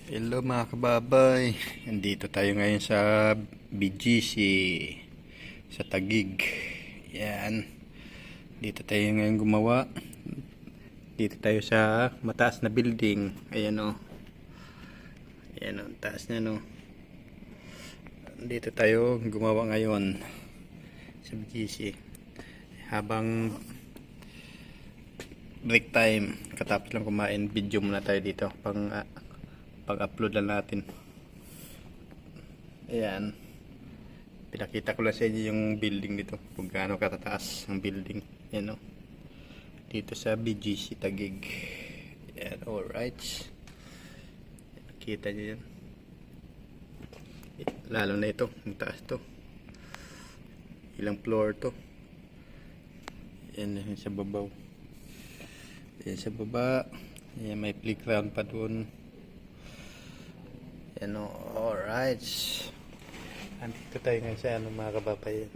Hello mga kababay, nandito tayo ngayon sa BGC sa Taguig. Yan, dito tayo ngayon gumawa. Dito tayo sa mataas na building. Ayan o, ayan o, taas na no. Dito tayo gumawa ngayon sa BGC habang break time, katapos lang kumain. Video muna tayo dito pag-upload lang natin. Ayan, pinakita ko lang sa inyo yung building dito, kung gaano katataas ang building. Ayan o, dito sa BGC Taguig. Ayan, alright, nakita nyo yan, lalo na ito, ang taas to. Ilang floor to? Ayan, sa babaw. Ayan sa baba. Ayan, may playground pa dun. Yan o, alright. Andito tayo ngayon sa mga kababayan.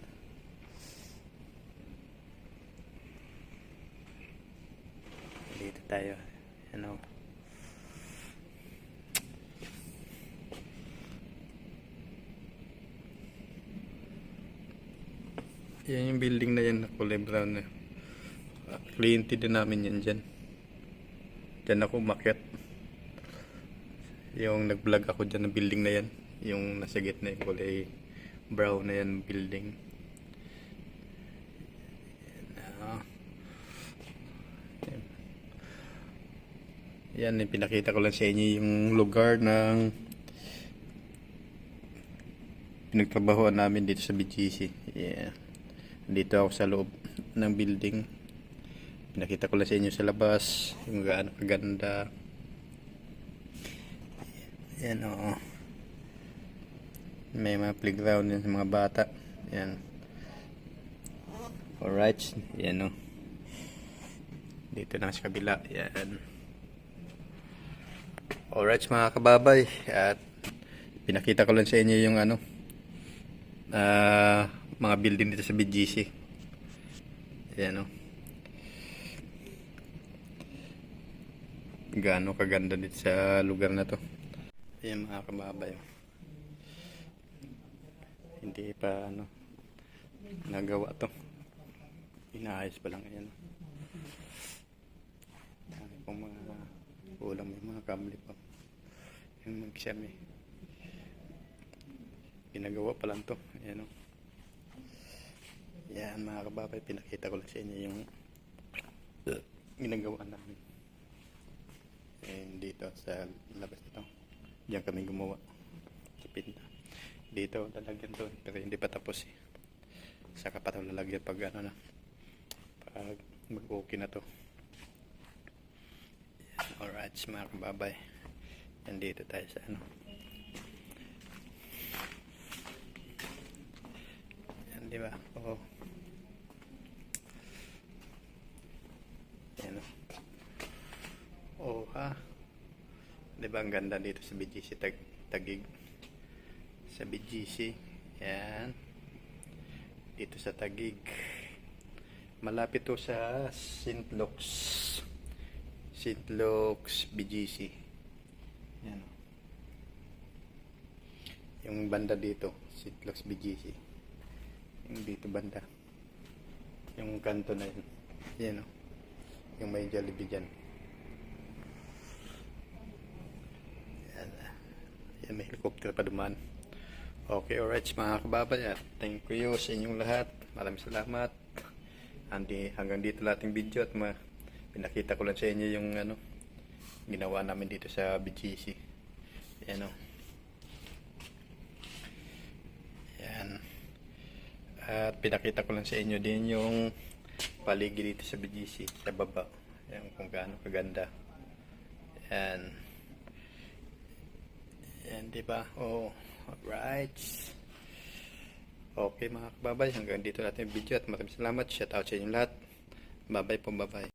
Dito tayo. Yan o. Yan yung building na yan na kulay brown na. Cliente din namin yan dyan. Dyan ako umakyat. Yung nag-vlog ako dyan ng building na yan, yung nasa gitna yung kulay brown na yan building. Yan, pinakita ko lang sa inyo yung lugar ng pinagtrabahoan namin dito sa BGC. Yeah. Dito ako sa loob ng building. Pinakita ko lang sa inyo sa labas yung gaano kaganda. Yan o, may mga playground yan sa mga bata. Yan, alright. Yan o, dito na sa kabila. Yan, alright mga kababay, at pinakita ko lang sa inyo yung mga building dito sa BGC. Yan o, gaano kaganda dito sa lugar na to. Ayan mga kababay, hindi pa nagawa to, inaayos pa lang. Ayan, dami pong mga ulam, yung mga kamli pa, yung mag-siyami, ginagawa pa lang to. Ayan o, yan mga kababay, pinakita ko lang sa inyo yung ginagawa namin. And dito sa labas nito, diyan kami gumawa sa pinta. Dito lalagyan to, pero hindi pa tapos eh. Saka pa ito lalagyan pag pag mag-okay na to. Alright mga kababay, yan, dito tayo sa yan, diba? Oo, yan o. Oh ha, diba ang ganda dito sa BGC Taguig, sa BGC. Yan, dito sa Taguig, malapit to sa St. Luke's BGC. Yan, yung banda dito St. Luke's BGC, yung dito banda, yung kanto na yun. Yan o, yung may Jollibee dyan. Yan, may helicopter pa dumaan. Okay, alright mga kababay, thank you sa inyong lahat. Maraming salamat. Hanggang dito lating video, at pinakita ko lang sa inyo yung ginawa namin dito sa BGC. Yan o. Yan. At pinakita ko lang sa inyo din yung paligid dito sa BGC, sa baba. Yan, kung gaano kaganda. Yan. Yan, diba? Oh, alright. Okay mga kababay, hanggang dito natin yung video, at maraming salamat. Shout out sa inyong lahat. Bye bye po, bye bye.